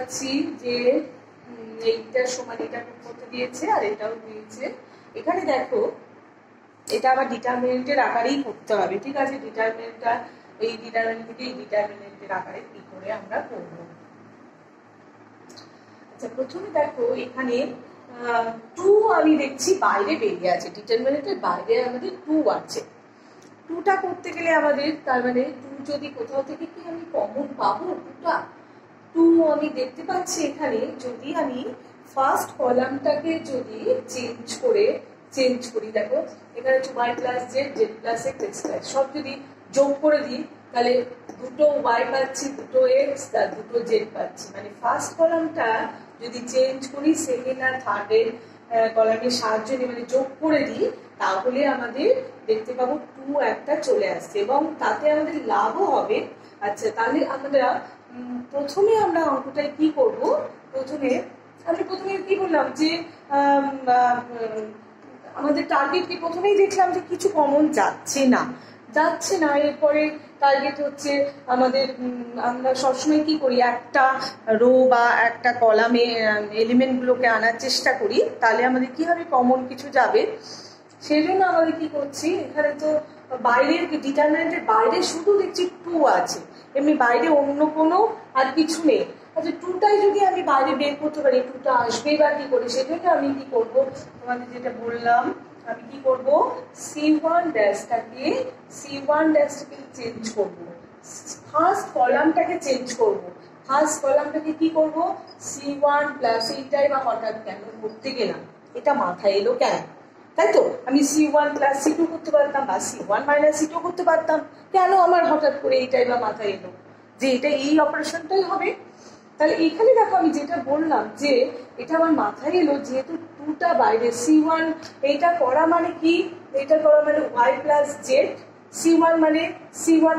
পাচ্ছি যে এইটার সমান এটা করতে দিয়েছে আর এটাও দিয়েছে। এখানে দেখো এটা আবার ডিটারমিনেন্টের আকারেই করতে হবে, ঠিক আছে? ডিটারমিনেন্টটা এই ডিটারমিনেন্ট থেকে এই ডিটারমিনেন্টের আকারে কি করে আমরা করব। আচ্ছা, প্রথমে দেখো এখানে 2 আমি দেখছি বাইরে বেরিয়ে আছে, ডিটারমিনেন্টের বাইরে আমাদের 2 আছে। 2টা করতে গেলে আমাদের তার মানে 2 যদি কোথাও থেকে কি আমি কমন পাবো 2টা? 2 আমি দেখতে পাচ্ছি এখানে, যদি আমি ফার্স্ট কলামটাকে যদি চেঞ্জ করি দেখো এখানে 2y plus Z, Z plus x, x plus সব যদি যোগ করে দিই তাহলে দুটো y পাচ্ছি, দুটো এক্স আর দুটো জেড পাচ্ছি। মানে ফার্স্ট কলামটা যদি চেঞ্জ করি সেকেন্ড আর থার্ডের কলামের সাহায্য নিয়ে মানে যোগ করে দিই তাহলে আমাদের দেখতে পাবো 2 একটা চলে আসছে এবং তাতে আমাদের লাভও হবে। আচ্ছা, তাহলে আমরা প্রথমে আমরা অঙ্কটায় কি করব, প্রথমে কি বললাম যে আমাদের টার্গেট কি প্রথমেই দেখলাম যে কিছু কমন যাচ্ছে না। এরপরে টার্গেট হচ্ছে আমাদের আমরা সবসময় কি করি একটা রো বা একটা কলামে এলিমেন্টগুলোকে আনার চেষ্টা করি, তাহলে আমাদের কি হবে কমন কিছু যাবে। সেই জন্য আমাদের কি করছি এখানে তো বাইরের ডিটারমিনেন্টের বাইরে শুধু দেখছি 2 আছে, এমনি বাইরে অন্য কোনো আর কিছু নেই। আচ্ছা, 2টাই যদি আমি বাইরে বের করতে পারি 2টা আসবেই বা কি করে, সেই জন্য আমি কি করব তোমাদের যেটা বললাম, আমি কি করব C1 ড্যাশটাকে চেঞ্জ করব, ফার্স্ট কলামটাকে চেঞ্জ করব। ফার্স্ট কলামটাকে কি করব C1 প্লাস এইটাই বা হঠাৎ কেন করতে গেলাম, এটা মাথায় এলো কেন? তাই তো আমি C1 প্লাস C2 করতে পারতাম বা C1 মাইনাস C2 করতে পারতাম, কেন আমার হঠাৎ করে এইটাই বা মাথায় এলো যে এটা এই অপারেশনটাই হবে? তাহলে এখানে দেখো আমি যেটা বললাম যে এটা আমার মাথায় এলো যেহেতু 2টা বাইরে, C1 এইটা করা মানে কি, এটা করা মানে y প্লাস জেড, C1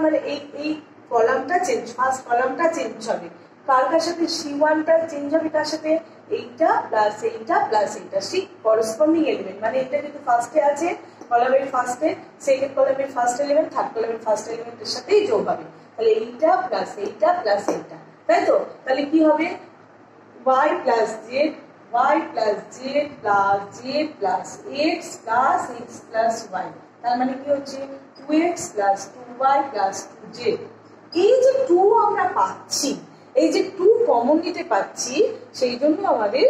মানে এই কলামটা চেঞ্জ, ফার্স্ট কলামটা চেঞ্জ হবে। কার সাথে C1টা চেঞ্জ হবে, কার সাথে এইটা প্লাস এইটা ঠিক করসপন্ডিং এলিমেন্ট, মানে এটা কিন্তু ফার্স্টে আছে কলামের ফার্স্টে, সেকেন্ড কলামের ফার্স্ট এলিমেন্ট, থার্ড কলামের ফার্স্ট এলিমেন্টের সাথেই যোগ হবে। তাহলে এইটা প্লাস এইটা, তাই তো? তাহলে কি হবে y plus z plus z plus x plus y, তার মানে কি হচ্ছে 2x plus 2y plus 2z। এই যে 2 আমরা পাচ্ছি, এই যে 2 কমন নিতে পাচ্ছি, সেই জন্য আমাদের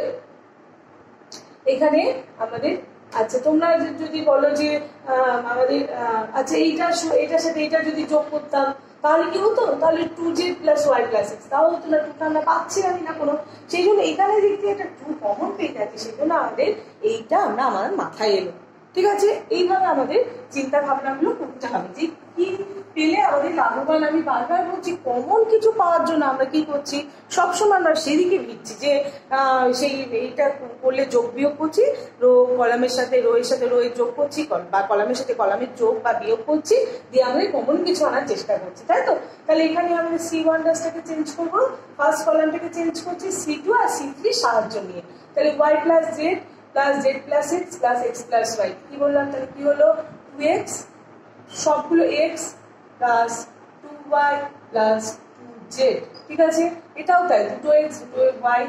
এখানে আচ্ছা তোমরা যদি বলো যে আমাদের আচ্ছা এইটার সাথে এইটা যদি যোগ করতাম তাহলে কি হতো, তাহলে 2z plus y plus x, তাও হতো না, 2টা আমরা পাচ্ছি না কোনো, সেই জন্য এখানে দেখতে একটা 2 কমন পেয়ে যাচ্ছে, সেই জন্য আমাদের এইটা আমার মাথায় এলো। ঠিক আছে, এইভাবে আমাদের চিন্তা ভাবনাগুলো করতে হবে যে কি পেলে আমাদের লাভবান। আমি বারবার বলছি কমন কিছু পাওয়ার জন্য আমরা কি করছি, সবসময় আমরা সেদিকে ভিড়ছি যে সেই এইটা করলে যোগ বিয়োগ করছি, কলামের সাথে রো এর যোগ করছি বা কলামের সাথে কলামের যোগ বা বিয়োগ করছি, দিয়ে আমরা কমন কিছু আনার চেষ্টা করছি, তাই তো? তাহলে এখানে আমরা C1 ড্যাশটাকে চেঞ্জ করবো, ফার্স্ট কলামটাকে চেঞ্জ করছি C2 আর C3 সাহায্য নিয়ে। তাহলে y plus z plus x plus y, কি বললাম তাহলে কি হলো 2x সবগুলো x plus 2y plus 2z। ঠিক আছে, এটাও তাই, দুটো x দুটো y,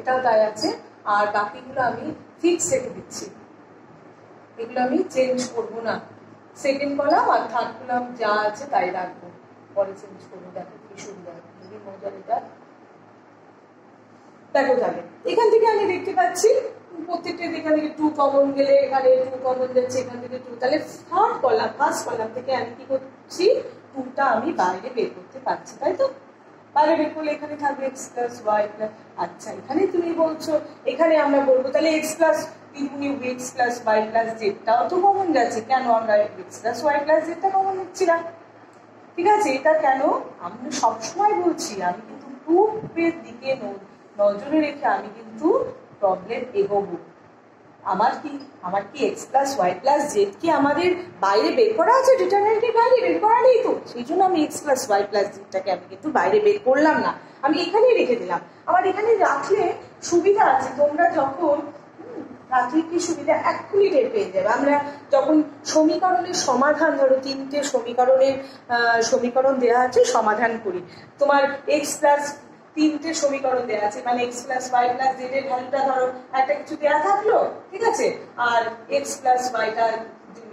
এটাও তাই আছে। আর বাকিগুলো আমি ফিক্স রেখে দিচ্ছি, এগুলো আমি চেঞ্জ করবো না। সেকেন্ড কলাম আর থার্ড কলাম যা আছে তাই রাখবো, পরে চেঞ্জ করবো। দেখো কি সুন্দর, খুবই মজার এটা। দেখো তাহলে এখান থেকে আমি দেখতে পাচ্ছি প্রত্যেকটা এখান থেকে 2 কমন গেলে এখানে 2 কমন যাচ্ছে, এখান থেকে 2, তাহলে ফার্স্ট কলাম থেকে আমি কি করছি 2টা আমি বাইরে বের করতে পারছি, তাই তো? বাইরে বের করলে এখানে থাকবে x প্লাস y প্লাস, আচ্ছা এখানে তুমি বলছো, এখানে আমরা বলবো তাহলে x plus x plus y plus জেডটাও তো কমন যাচ্ছে, কেন আমরা x প্লাস y প্লাস জেডটা কমন নিচ্ছি না? ঠিক আছে, এটা কেন আমি সবসময় বলছি, আমি কিন্তু প্রুফের দিকে নজরে রেখে আমি কিন্তু প্রবলেম এগোবো। আমার কি x plus y plus Z কি আমাদের বাইরে বের করা আছে, ডিটারমিনেন্টের বাইরে বের করা নেই তো, সেই জন্য আমি x প্লাস y প্লাস জেডটাকে আমি কিন্তু বাইরে বের করলাম না, আমি এখানেই রেখে দিলাম। আমার এখানে রাখলে সুবিধা আছে, তোমরা যখন রাখলে কি সুবিধা, এক্ষুনি টের পেয়ে যাবে। আমরা যখন সমীকরণের সমাধান, ধরো তিনটে সমীকরণ দেওয়া আছে, সমাধান করি, তোমার এক্স প্লাস তিনটে সমীকরণ দেওয়া আছে, মানে x plus y plus z এর ভ্যালুটা ধরো একটা কিছু দেওয়া থাকলো, ঠিক আছে, আর এক্স প্লাস ওয়াইটা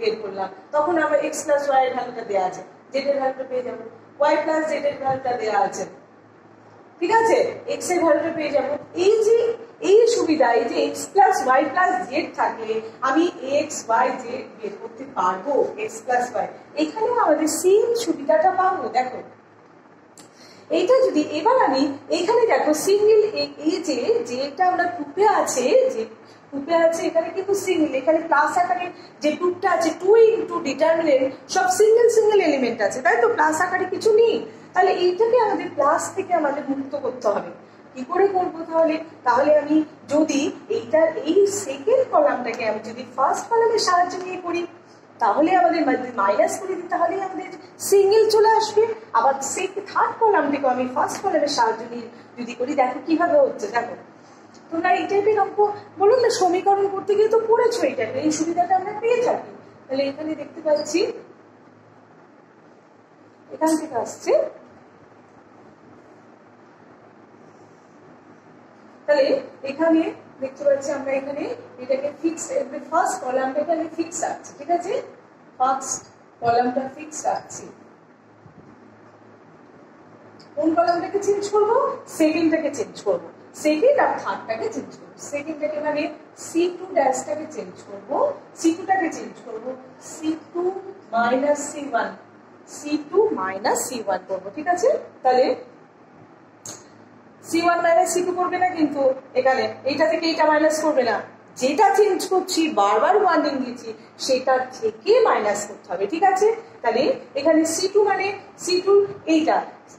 বের করলাম, তখন আমরা এক্স প্লাস ওয়াই এর ভ্যালুটা দেওয়া আছে, জেড এর ভ্যালুটা পেয়ে যাবো, ওয়াই প্লাস জেড এর ভ্যালুটা দেওয়া আছে, ঠিক আছে, এক্স এর ভ্যালুটা পেয়ে যাবো। এই যে এই সুবিধা, এই যে x plus y plus z থাকলে আমি এক্স ওয়াই জেড বের করতে পারবো, এক্স প্লাস ওয়াই, এখানেও আমাদের সেম সুবিধাটা পাবো। দেখো এইটা যদি এবার আমি এখানে দেখো সিঙ্গেল, এই যে যেটা আমরা গ্রুপে আছে, যে গ্রুপে আছে এখানে কিন্তু সিঙ্গেল, এখানে প্লাস আকারে যে গ্রুপটা আছে 2 ইনটু ডিটারমিনেন্ট সব সিঙ্গেল সিঙ্গেল এলিমেন্ট আছে, তাই তো, প্লাস আকারে কিছু নেই। তাহলে এইটাকে আমাদের প্লাস থেকে আমাদের মুক্ত করতে হবে। কি করে করবো তাহলে? তাহলে আমি যদি এইটার এই সেকেন্ড কলামটাকে আমি যদি ফার্স্ট কলামের সাহায্য নিয়ে করি, তাহলে আমাদের মাইনাস করে দিই, তাহলে আমাদের সিঙ্গেল চলে আসবে। আবার থার্ড কলামটিকে আমি ফার্স্ট কলামের সাহায্য নিয়ে যদি করি, দেখো কিভাবে হচ্ছে। দেখো তোমরা এই টাইপের অঙ্ক বলুন না, সমীকরণ করতে গিয়ে তো পড়েছো, এই টাইপের এই সুবিধাটা আমরা পেয়ে থাকি। তাহলে এখানে দেখতে পাচ্ছি এখান থেকে আসছে, তাহলে এখানে দেখতে পাচ্ছি আমরা এখানে এটাকে ফিক্স, ফার্স্ট কলামটাকে আমি ফিক্স রাখছি, ঠিক আছে, ফার্স্ট কলামটা ফিক্স রাখছি। কোন কলামটাকে চেঞ্জ করবো? সেকেন্ডটাকে চেঞ্জ করবো, সেকেন্ড আর থার্ডটাকে চেঞ্জ করবো। সেকেন্ডটাকে মানে C2 ড্যাশটাকে চেঞ্জ করবো, C2টাকে চেঞ্জ করবো C2 minus C1, C2 minus C1 করবো, ঠিক আছে। তাহলে C1 মাইনাস C2 করবে না, কিন্তু এখানে এইটা থেকে এইটা মাইনাস করবে না, যেটা চেঞ্জ করছি বারবার ওয়ার্নিং দিচ্ছি সেটা থেকে মাইনাস করতে হবে, ঠিক আছে। তাহলে এখানে C2 মানে C2 এইটা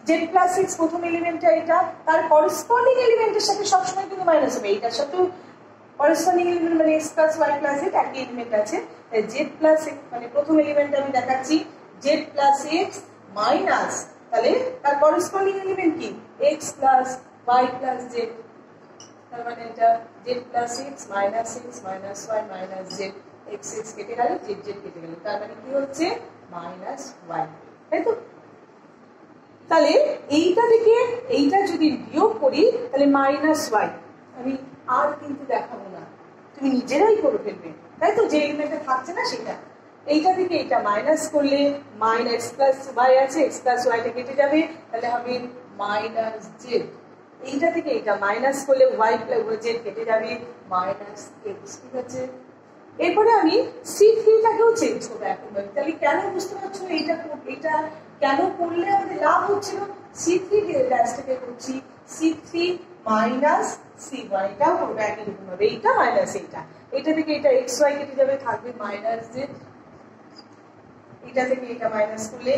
জেড প্লাস এক্স প্রথম এলিমেন্টটা, এটা তার করেসপন্ডিং এলিমেন্টের সাথে সবসময় কিন্তু মাইনাস হবে, এইটার সাথে করেসপন্ডিং এলিমেন্ট মানে x plus y plus z একই এলিমেন্ট আছে, জেড প্লাস এক্স মানে প্রথম এলিমেন্ট আমি দেখাচ্ছি জেড প্লাস এক্স মাইনাস, তাহলে তার করেসপন্ডিং এলিমেন্ট কি x plus y plus z, তার মানে এটা z plus x minus y minus z, x x কেটে গেল, জেড জেড কেটে গেল, তার মানে কি হচ্ছে মাইনাস ওয়াই, তাই তো। তাহলে এইটা থেকে এইটা যদি বিয়োগ করি তাহলে মাইনাস ওয়াই, আমি আর কিন্তু দেখাবো না, তুমি নিজেরাই করে ফেলবে, তাই তো, যে এলিমেন্টটা থাকছে না সেটা। এইটা থেকে এইটা মাইনাস করলে মাইনাস প্লাস ওয়াই আছে, এক্স প্লাস ওয়াইটা কেটে যাবে, তাহলে হবে মাইনাস জেড। এইটা থেকে এইটা মাইনাস করলে ওয়াই প্লাস জেড কেটে যাবে, মাইনাস এক্স, ঠিক আছে। এরপরে আমি C3টাকেও চেঞ্জ করবো এখন। তাহলে কেন বুঝতে পারছো এইটা কেন করলে আমাদের লাভ হচ্ছিল? C3 ড্যাশটাকে করছি C3 মাইনাস C1, এটাও করবো একই রকম ভাবে, এইটা মাইনাস এইটা থেকে এটা এক্স ওয়াই কেটে যাবে, থাকবে মাইনাস জেড, এটা থেকে এটা মাইনাস করলে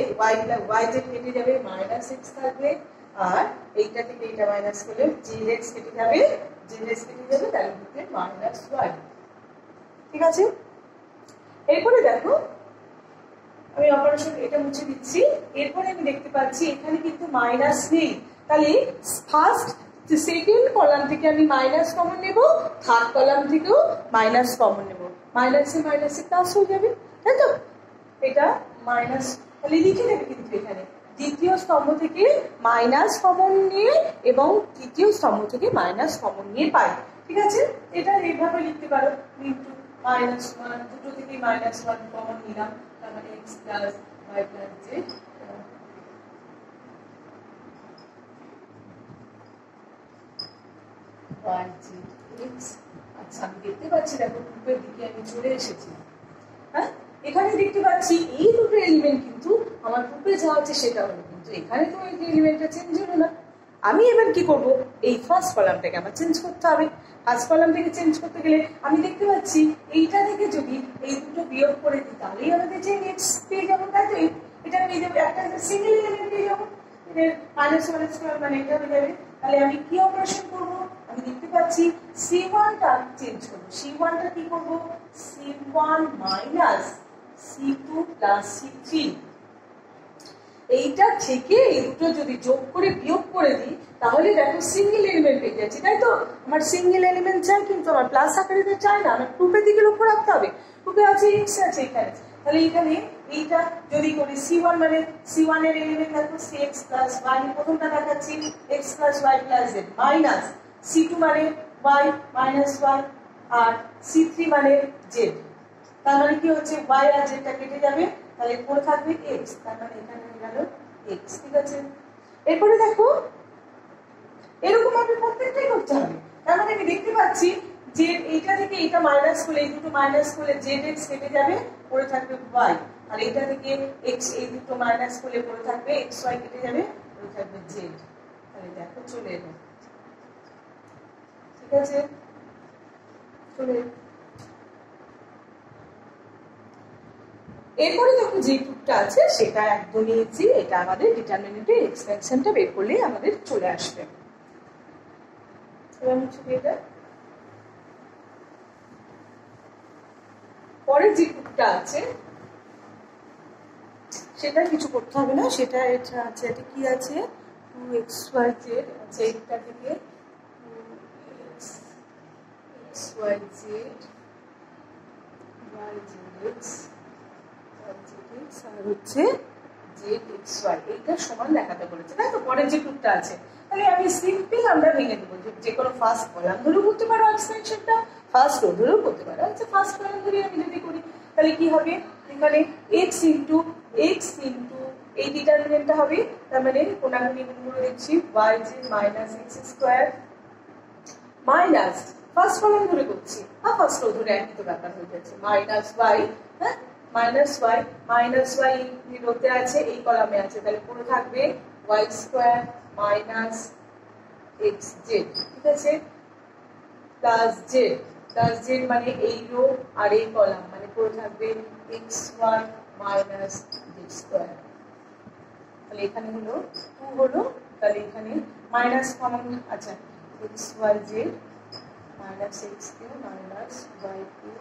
ওয়াই জেড কেটে যাবে, মাইনাস এক্স থাকবে, আর এইটা থেকে এটা মাইনাস করলে জেড এক্স কেটে যাবে, তাহলে হচ্ছে মাইনাস ওয়াই, ঠিক আছে। এরপরে দেখো আমি অপারেশন এটা মুছে দিচ্ছি, এরপরে আমি দেখতে পাচ্ছি এখানে কিন্তু মাইনাস নেই, তাহলে ফার্স্ট সেকেন্ড কলাম থেকে আমি মাইনাস কমন নেব, থার্ড কলাম থেকেও মাইনাস কমন নেব, মাইনাসে মাইনাসে প্লাস হয়ে যাবে, তাই তো। এটা মাইনাস, তাহলে লিখে নেবে কিন্তু এখানে দ্বিতীয় স্তম্ভ থেকে মাইনাস কমন নিয়ে এবং তৃতীয় স্তম্ভ থেকে মাইনাস কমন নিয়ে পাই, ঠিক আছে। এটা এইভাবে লিখতে পারো, ইনটু মাইনাস ওয়ান, দুটো থেকে মাইনাস ওয়ান কমন নিলাম, তার মানে x plus y plus z, y z x. আচ্ছা আমি দেখতে পাচ্ছি দেখো গ্রুপের দিকে আমি চলে এসেছি, হ্যাঁ এখানে দেখতে পাচ্ছি এই দুটো এলিমেন্ট কিন্তু আমার গ্রুপে যা আছে সেটা হলো, কিন্তু এখানে তো এই এলিমেন্টটা চেঞ্জ হলো না। আমি এবার কি করব, এই ফার্স্ট কলামটাকে আমার চেঞ্জ করতে হবে। ফার্স্ট কলাম থেকে চেঞ্জ করতে গেলে আমি দেখতে পাচ্ছি এইটা থেকে যদি এই দুটো বিয়োগ করে দিই তাহলেই আমাদের যে এক্স পেয়ে যাবো, তাই তো। এটা পেয়ে যাবো, একটা সিঙ্গেল এলিমেন্ট পেয়ে যাবো, মাইনাস ওয়ান স্কোয়ার মানে এটা হয়ে যাবে। তাহলে আমি কি অপারেশন করবো, আমি দেখতে পাচ্ছি C1টা চেঞ্জ করবো, C1টা কি করবো, C1 minus C2 plus C3, এই এইটা থেকে এই দুটো যদি যোগ করে বিয়োগ করে দিই তাহলে দেখো সিঙ্গেল এলিমেন্ট পেয়ে যাচ্ছি, তাই তো? আমার সিঙ্গেল এলিমেন্ট চাই, কিন্তু আমার প্লাস আকারে চাই না, আমার প্রুফের দিকে লক্ষ্য রাখতে হবে। প্রুফে আছে এক্স আছে এখানে, তাহলে এখানে এইটা যদি করি C1 মানে C1 এর এলিমেন্ট দেখো cx প্লাস y, প্রথমটা দেখাচ্ছি x plus y plus z minus C2 মানে y মাইনাস y আর C3 মানে z। তার মানে কি হচ্ছে y আর z টা কেটে যাবে, তাহলে পড়ে থাকবে x, তার মানে এখানে হয়ে গেল x। ঠিক আছে, এরপরে দেখো এরকম আমি প্রত্যেকটাই করতে হবে। তার মানে আমি দেখতে পাচ্ছি যে এইটা থেকে এইটা মাইনাস করলে, এই দুটো মাইনাস করলে zx কেটে যাবে, পড়ে থাকবে y, আর এইটা থেকে x এই দুটো মাইনাস করলে পড়ে থাকবে xy কেটে যাবে, পড়ে থাকবে z। তাহলে দেখো চলে এলো। ঠিক আছে, চলে এরপরে দেখো যে টুকটা আছে সেটা একদমই ইজি, এটা আমাদের ডিটারমিনেন্টের এক্সপেনশনটা বের করলে আমাদের চলে আসবে। পরে যে টুকটা আছে সেটা কিছু করতে হবে না, সেটা এটা আছে, এটা কি আছে 2xyz আছে, এটা থেকে 2xyz yzx আর হচ্ছে zxy এইটা সমান দেখাতে বলেছে, তাই তো? পরের যে টুকটা আছে তাহলে আমি সিম্পল আমরা ভেঙে দেবো, যে কোনো ফার্স্ট কলাম ধরেও করতে পারো এক্সটেনশনটা, ফার্স্ট রো ধরেও করতে পারো। আচ্ছা ফার্স্ট কলাম ধরে আমি যদি করি তাহলে কি হবে, এখানে x ইন্টু এই ডিটারমিনেন্টটা হবে, তার মানে কোনাগুনি গুণগুলো দেখছি yz minus x square minus first column ধরে করছি, আর ফার্স্ট রো ধরে একই তো ব্যাপার হয়ে যাচ্ছে মাইনাস y, হ্যাঁ মাইনাস y রোতে আছে, এই কলামে আছে, তাহলে পুরো থাকবে y square minus x Z. ঠিক আছে, প্লাস জেড মানে এই রো আর এই কলাম, মানে পুরো থাকবে x y minus z square. তাহলে এখানে হলো 2 হলো, তাহলে এখানে মাইনাস কমন, আচ্ছা x y z minus x q minus y q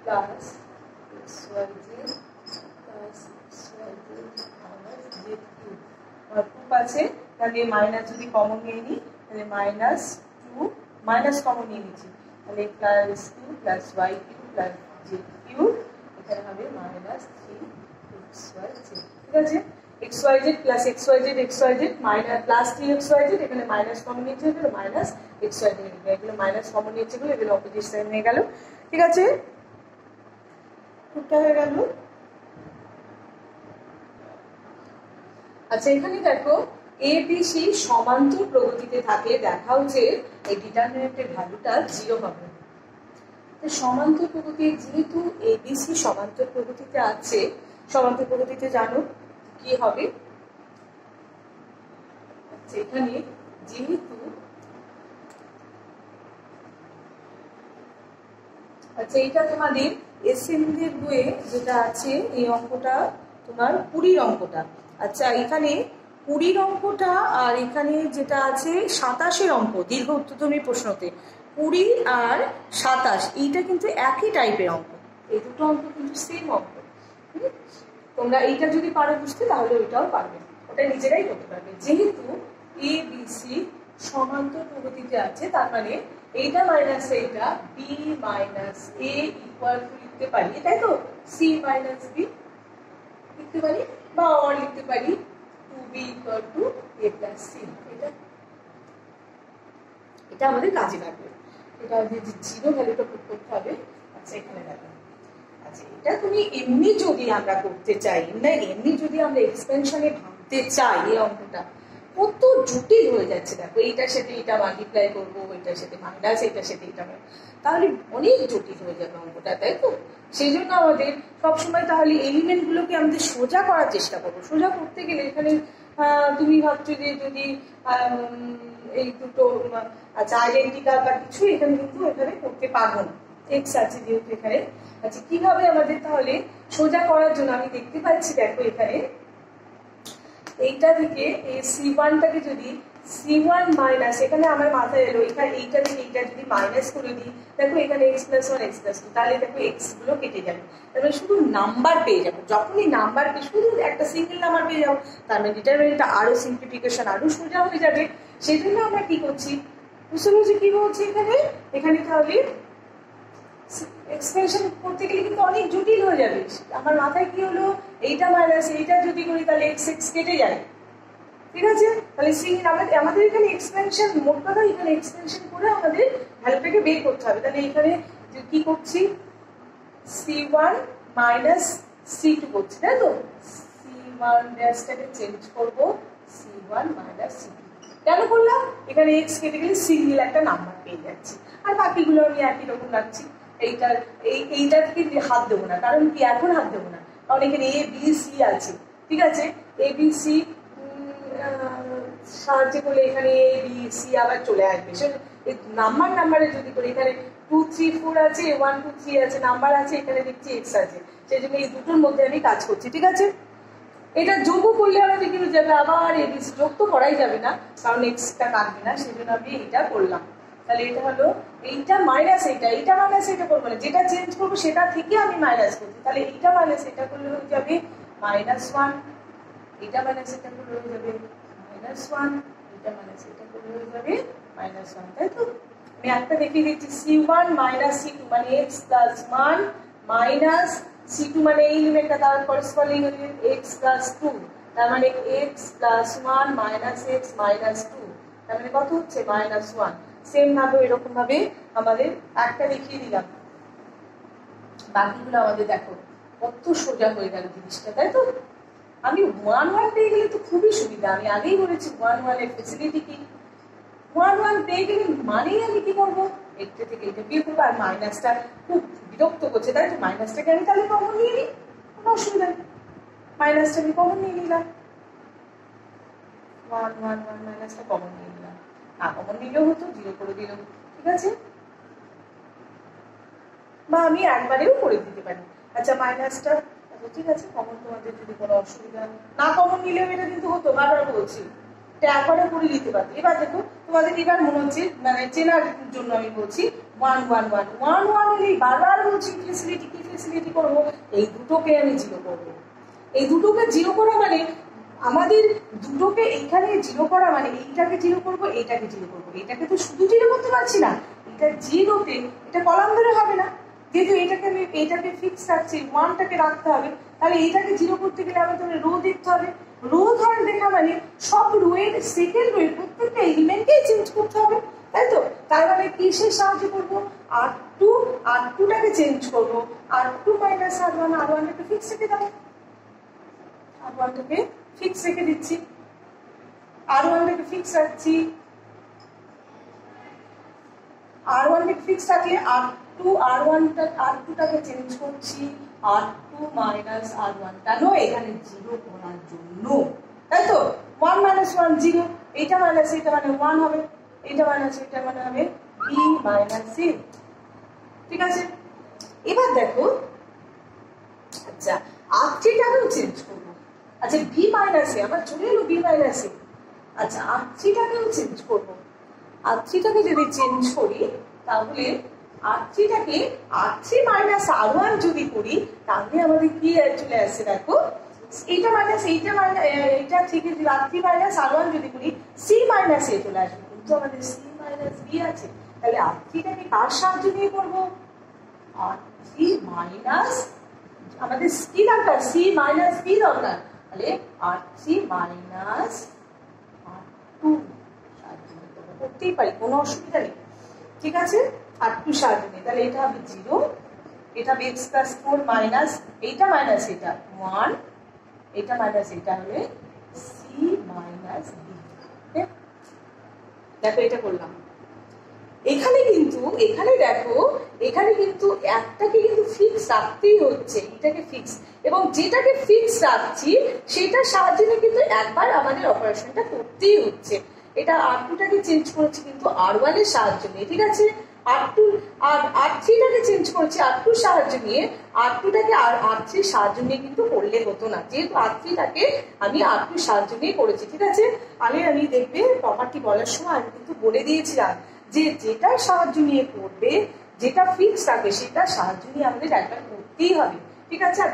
plus x y z plus x y z minus z q. আর 2 আছে, তাহলে মাইনাস যদি কমন নিয়ে নিই তাহলে মাইনাস 2 মাইনাস কমন নিয়ে নিচ্ছি, তাহলে plus q plus y q plus z q, এখানে হবে মাইনাস 3xyz। ঠিক আছে, xyz plus xyz minus plus 3xyz, এখানে মাইনাস কমন নিচ্ছে এগুলো মাইনাস xyz, এগুলো মাইনাস কমন নিচ্ছে এগুলো অপোজিট সাইড হয়ে গেল। ঠিক আছে, টুকটা হয়ে গেল। আচ্ছা এখানে দেখো এ বি সি সমান্তর প্রগতিতে থাকলে দেখাও যে এই ডিটারমিনেন্টের ভ্যালুটা 0 হবে। তো সমান্তর প্রগতি, যেহেতু এ বি সি সমান্তর প্রগতিতে আছে, সমান্তর প্রগতিতে জানো কি হবে, আচ্ছা এখানে যেহেতু আচ্ছা এটা তোমাদের এসএমডি এর বইয়ে যেটা আছে, এই অঙ্কটা তোমার 20 অঙ্কটা। আচ্ছা এখানে 20 অঙ্কটা আর এখানে যেটা আছে 27 অঙ্ক দীর্ঘ উত্তরধর্মী প্রশ্নতে 20 আর 27, এইটা কিন্তু একই টাইপের অঙ্ক, এই দুটো অঙ্ক কিন্তু সেম অঙ্ক। তোমরা এইটা যদি পারো বুঝতে তাহলে ওইটাও পারবে, ওটা নিজেরাই করতে পারবে। যেহেতু এ বি সি সমান্তর প্রগতিতে আছে, তার মানে এইটা মাইনাস এইটা b minus a equal to লিখতে পারি, তাই তো সি মাইনাস বি লিখতে পারি, বা অর লিখতে পারি 2b equal to a plus c. এটা আমাদের কাজে লাগবে, এটা যে জিরো ভ্যালুটা পুট করতে হবে। আচ্ছা এখানে দেখো, আচ্ছা এটা তুমি এমনি যদি আমরা করতে চাই, না এমনি যদি আমরা এক্সপেনশনে ভাঙতে চাই, এই অঙ্কটা কত জটিল হয়ে যাচ্ছে। দেখো এইটার সাথে এটা মাল্টিপ্লাই করবো, এটার সাথে মাইনাস, এটার সাথে এটা, তাহলে অনেক জটিল হয়ে যাবে অঙ্কটা, তাই তো? সেই জন্য আমাদের সবসময় তাহলে এলিমেন্ট গুলোকে আমাদের সোজা করার চেষ্টা করবো। সোজা করতে গেলে এখানে তুমি ভাবছো যে যদি এই দুটো আচ্ছা আইডেন্টিক্যাল বা কিছু, এখানে কিন্তু এখানে করতে পারবো না, এক্স আছে যেহেতু এখানে। আচ্ছা কিভাবে আমাদের তাহলে সোজা করার জন্য আমি দেখতে পাচ্ছি, দেখো এখানে এইটা থেকে এই C1টাকে যদি C1 মাইনাস, এখানে আমার মাথায় এলো এখানে এইটা থেকে এইটা যদি মাইনাস করে দিই, দেখো এখানে x+1 x+2, তাহলে দেখো x গুলো কেটে যাবে, তাহলে শুধু নাম্বার পেয়ে যাবো। যখনই নাম্বার পেয়ে শুধু একটা সিঙ্গেল নাম্বার পেয়ে যাবো, তার মানে ডিটারমিনেন্টটা আরো সিম্পলিফিকেশন আরো সোজা হয়ে যাবে। সেই জন্য আমরা কি করছি, বুঝতে পারছি কি বলছি এখানে, এখানে তাহলে এক্সপ্রেশন করতে গেলে কিন্তু অনেক জটিল হয়ে যাবে। আমার মাথায় কি হলো, এইটা মাইনাস এইটা যদি করি তাহলে x কেটে যায়, ঠিক আছে। তাহলে আমাদের এখানে এক্সপেনশন, মোট কথা এখানে এক্সপেনশন করে আমাদের ভ্যালুটাকে বের করতে হবে। তাহলে এখানে কি করছি, C1 মাইনাস C2 করছি, তাই তো। C1 ড্যাশটাকে চেঞ্জ করব C1 মাইনাস C2। কেন করলাম, এখানে x কেটে গেলে সিঙ্গেল একটা নাম্বার পেয়ে যাচ্ছি, আর বাকিগুলো আমি একই রকম রাখছি। এইটা থেকে হাত দেবো না, কারণ কি এখন হাত দেবো না, কারণ এখানে ABC আছে, ঠিক আছে। ABC সাহায্য করলে এখানে ABC আবার চলে আসবে। নাম্বারে যদি করি, এখানে 2 3 4 আছে, 1 2 3 আছে, নাম্বার আছে, এখানে দেখছি x আছে, সেই জন্য এই দুটোর মধ্যে আমি কাজ করছি, ঠিক আছে। এটা যোগও করলে আমাদের কি যাবে, আবার ABC যোগ তো করাই যাবে না, কারণ এক্সটা কাটবে না, সেই জন্য আমি এটা করলাম। তাহলে এটা হলো এইটা মাইনাস এইটা মাইনাস এইটা করবো না, যেটা চেঞ্জ করবো সেটা থেকে আমি মাইনাস করছি। তাহলে এইটা মাইনাস এটা করলে হয়ে যাবে -1, এটা মাইনাস এটা করলে হয়ে যাবে -1, এটা মাইনাস এটা করলে হয়ে যাবে -1, তাই তো। আমি একটা দেখিয়ে দিচ্ছি, C1 মাইনাস C2 মানে x প্লাস 1 মাইনাস C2 মানে এই লিমিটটা তার করেসপন্ডিং x প্লাস 2, তার মানে x plus 1 minus x minus 2, তার মানে কত হচ্ছে -1। সেম ভাবে এরকম ভাবে আমাদের একটা দেখিয়ে দিলাম, বাকিগুলো আমাদের দেখো কত সোজা হয়ে গেল জিনিসটা, তাই তো। আমি 1 1 পেয়ে গেলে তো খুবই সুবিধা, আমি আগেই বলেছি 1 1 এর ফেসিলিটি কি। 1 1 পেয়ে গেলে মানেই আমি কি করবো, একটা থেকে এটা বিয়োগ করবো, আর মাইনাসটা খুব বিরক্ত করছে, তাই তো। মাইনাসটাকে আমি তাহলে কমন নিয়ে নিই, কোনো অসুবিধা নেই, মাইনাসটা আমি কমন নিয়ে নিলাম, 1 1 1 মাইনাসটা কমন নিয়ে নিলাম, না কমন নিলেও হতো, 0 করে দিলেও, ঠিক আছে। বা আমি একবারেও করে দিতে পারি। আচ্ছা মাইনাসটা ঠিক আছে, কমন তোমাদের যদি কোনো অসুবিধা না, কমন নিলেও এটা কিন্তু হতো, বারবার বলছি, এটা একবারে করে দিতে পারতো। এবার দেখো তোমাদের এবার মনে হচ্ছে, মানে চেনার জন্য আমি বলছি 1 1 1 1 1 এলেই বারবার বলছি ফেসিলিটি কি, ফেসিলিটি করবো, এই দুটোকে আমি 0 করবো। এই দুটোকে 0 করা মানে আমাদের দুটোকে এইখানে 0 করা মানে এইটাকে 0 করবো, এইটাকে 0 করবো, এইটাকে তো শুধু 0 করতে পারছি না, এটা 0তে এটা কলাম ধরে হবে না, যেহেতু এইটাকে ফিক্স রাখছি, 1টাকে রাখতে হবে, তাহলে এইটাকে 0 করতে গেলে আমাদের রো দেখতে হবে। রো ধরে দেখা মানে সব রোয়ের সেকেন্ড রোয়ের প্রত্যেকটা এলিমেন্টকেই চেঞ্জ করতে হবে, তাই তো। তার মানে কিসের সাহায্য করবো, R2টাকে চেঞ্জ করবো, R2 মাইনাস R1, R1টাকে ফিক্স রেখে দেবো, R1টাকে ফিক্স রেখে দিচ্ছি, R1টাকে ফিক্স রাখছি, R1টাকে ফিক্স রাখলে R2টাকে চেঞ্জ করছি, R2 মাইনাস R1, কেন এখানে 0 করার জন্য, তাই তো। 1 মাইনাস 1 0, এইটা মাইনাস এটা মানে 1 হবে, এটা মাইনাস এটা মানে হবে b মাইনাস c, ঠিক আছে। এবার দেখো, আচ্ছা R3টাকেও চেঞ্জ করবো, আচ্ছা b মাইনাস a আমার চলে এলো b মাইনাস a, আচ্ছা R3টাকেও চেঞ্জ করবো। R3টাকে যদি চেঞ্জ করি তাহলে R3টাকে R3 মাইনাস R1 যদি করি, তাহলে আমাদের কি চলে আসছে, দেখো এইটা মাইনাস এইটা থেকে R3 মাইনাস R1 যদি করি C মাইনাস A চলে আসবে, কিন্তু আমাদের C মাইনাস B আছে, তাহলে R3টাকে কার সাহায্য নিয়ে করবো, R3 মাইনাস, আমাদের কি দরকার, C মাইনাস B দরকার, তাহলে R3 মাইনাস R2 সাহায্য করতেই পারি, কোনো অসুবিধা নেই, ঠিক আছে। R2 সাহায্য নেই, তাহলে এটা হবে 0, এটা হবে x প্লাস 4 মাইনাস এইটা মাইনাস এটা 1, এটা মাইনাস এটা হবে C মাইনাস B, দেখো এটা করলাম। এখানে দেখো এখানে কিন্তু একটাকে কিন্তু ফিক্স রাখতেই হচ্ছে, এটাকে ফিক্স, এবং যেটাকে ফিক্স রাখছি সেটার সাহায্যে কিন্তু একবার আমাদের অপারেশনটা করতেই হচ্ছে। এটা R2টাকে চেঞ্জ করেছি কিন্তু R1 এর সাহায্য নেই, ঠিক আছে। R2 আর R3 টাকে চেঞ্জ করেছি R2 সাহায্য নিয়ে, R2 টাকে R3 সাহায্য নিয়ে কিন্তু করলে হতো না, যেহেতু R3 টাকে আমি R2 সাহায্য নিয়ে করেছি। ঠিক আছে, আমি দেখবে প্রপার্টি বলার সময় আমি কিন্তু বলে দিয়েছিলাম যে যেটা সাহায্য নিয়ে করবে, যেটা ফিক্স থাকবে সেটা সাহায্য নিয়ে আমাদের একবার করতেই হবে। ঠিক আছে, আর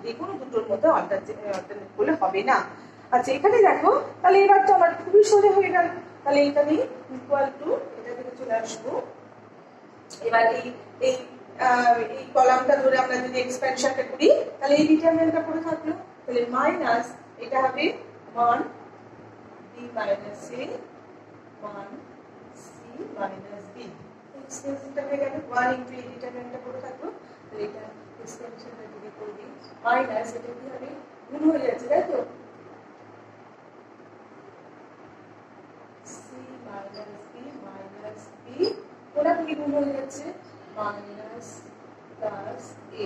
যে কোনো দুটোর মধ্যে অল্টারনেট করলে হবে না। আচ্ছা এখানে দেখো, তাহলে এবার তো আমার খুবই সোজা হয়ে গেল। তাহলে এখানে ইকুয়াল টু এটা থেকে চলে আসবো। এবার এই কলামটা ধরে আমরা যদি এক্সপেনশনটা করি, তাহলে এই ডিটারমিনেন্টটা পড়ে থাকলো, তাহলে মাইনাস এটা হবে 1 b minus a 1 c minus b, এক্সপেনশনটা হয়ে গেল 1 ইনটু এই ডিটারমিনেন্টটা পড়ে থাকলো। তাহলে এটা এক্সপেনশনটা যদি করে দিই মাইনাস এটা কি হবে, গুণ হয়ে যাচ্ছে, তাই তো, c minus b minus b ওটা কি গুণ হয়ে যাচ্ছে মাইনাস প্লাস a,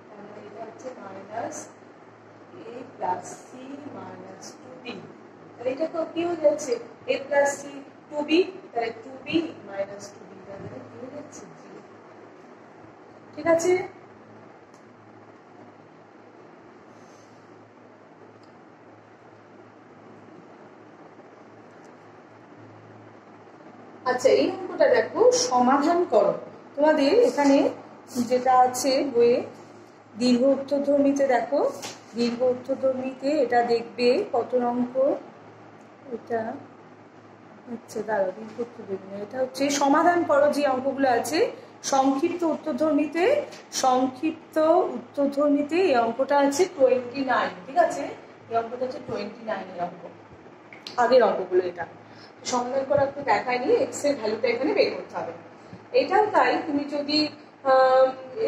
তাহলে এটা হচ্ছে minus a plus c minus 2b। তাহলে এটা তো কি হয়ে যাচ্ছে a প্লাস c 2b, তাহলে 2b মাইনাস 2b, তাহলে কি হয়ে যাচ্ছে 0। ঠিক আছে, আচ্ছা এই অঙ্কটা দেখো সমাধান করো। তোমাদের এখানে যেটা আছে বইয়ে দীর্ঘ উত্তরধর্মীতে, দেখো দীর্ঘ উত্তরধর্মীতে এটা দেখবে কত অঙ্ক এটা, আচ্ছা দাঁড়াও দীর্ঘ উত্তরধর্মী এটা হচ্ছে সমাধান করো যে অঙ্কগুলো আছে সংক্ষিপ্ত উত্তরধর্মীতে, সংক্ষিপ্ত উত্তরধর্মীতে এই অঙ্কটা আছে 29। ঠিক আছে, এই অঙ্কটা হচ্ছে 29 এর অঙ্ক, আগের অঙ্কগুলো এটা সমাধান করা একটু দেখায়নি, এক্স এর ভ্যালুটা এখানে বের করতে হবে। এটাও তাই, তুমি যদি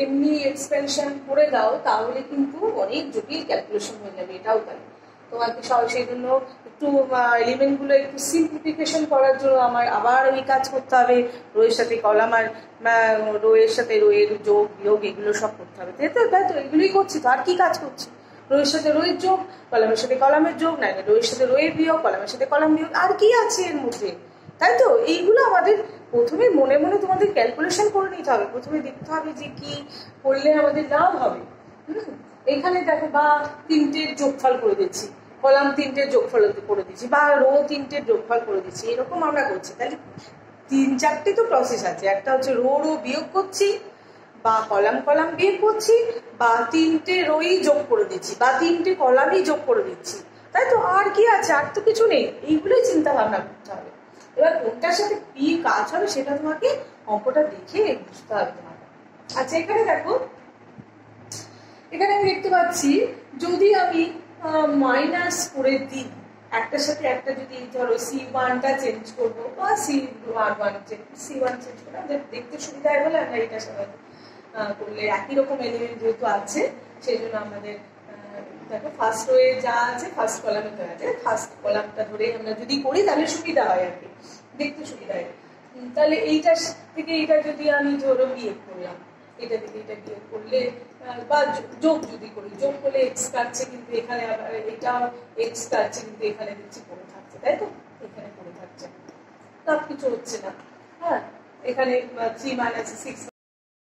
এমনি এক্সপেনশন করে দাও তাহলে কিন্তু অনেক জটিল ক্যালকুলেশন হয়ে যাবে, এটাও তাই। তোমাকে সেই জন্য একটু এলিমেন্টগুলো একটু সিম্পলিফিকেশন করার জন্য আমার আবার ওই কাজ করতে হবে, রোয়ের সাথে কলাম আর রোয়ের সাথে রোয়ের যোগ বিয়োগ এগুলো সব করতে হবে, তাই তো এগুলোই করছি তো, আর কি কাজ করছি, রোয়ের সাথে রোয়ের যোগ, কলামের সাথে কলামের যোগ, না রোয়ের সাথে রোয়ের বিয়োগ, কলামের সাথে কলাম বিয়োগ, আর কি আছে এর মধ্যে, তাই তো। এইগুলো আমাদের প্রথমে মনে মনে তোমাদের ক্যালকুলেশন করে নিতে হবে, প্রথমে দেখতে হবে যে কি করলে আমাদের লাভ হবে। এখানে দেখো বা তিনটের যোগফল করে দিচ্ছি, কলাম তিনটের যোগফল করে দিচ্ছি, বা রো তিনটের যোগফল করে দিচ্ছি, এরকম আমরা করছি। তাহলে 3-4টে তো প্রসেস আছে, একটা হচ্ছে রো বিয়োগ করছি, বা কলাম বিয়োগ করছি, বা তিনটে রোই যোগ করে দিচ্ছি, বা তিনটে কলামই যোগ করে দিচ্ছি, তাই তো। আর কি আছে, আর তো কিছু নেই, এইগুলোই চিন্তা ভাবনা করতে হবে। এবার কোনটার সাথে কি কাজ হবে সেটা তোমাকে অঙ্কটা দেখে বুঝতে হবে তোমাকে। আচ্ছা এখানে দেখো, এখানে আমি দেখতে পাচ্ছি যদি আমি মাইনাস করে দিই একটার সাথে একটা, যদি ধরো C1টা চেঞ্জ করবো বা C1 চেঞ্জ করে আমাদের দেখতে সুবিধা হয় বলে আমরা এটা সবাই করলে একই রকম এলিমেন্ট যেহেতু আছে সেই জন্য আমাদের দেখো ফার্স্ট রোয়ে যা আছে ফার্স্ট কলামে তো আছে, ফার্স্ট কলামটা ধরে আমরা যদি করি তাহলে সুবিধা হয় আর কি, দেখতে সুবিধা হয়। তাহলে এইটার থেকে এইটা যদি আমি ধরো বিয়োগ করলাম, এটা থেকে এটা বিয়োগ করলে বা যোগ যদি করি, যোগ করলে এক্স কাটছে, কিন্তু এখানে আবার এটাও এক্স কাটছে, কিন্তু এখানে দেখছি পড়ে থাকছে, তাই তো, এখানে পড়ে থাকছে, তার কিছু হচ্ছে না। হ্যাঁ এখানে 3 - 6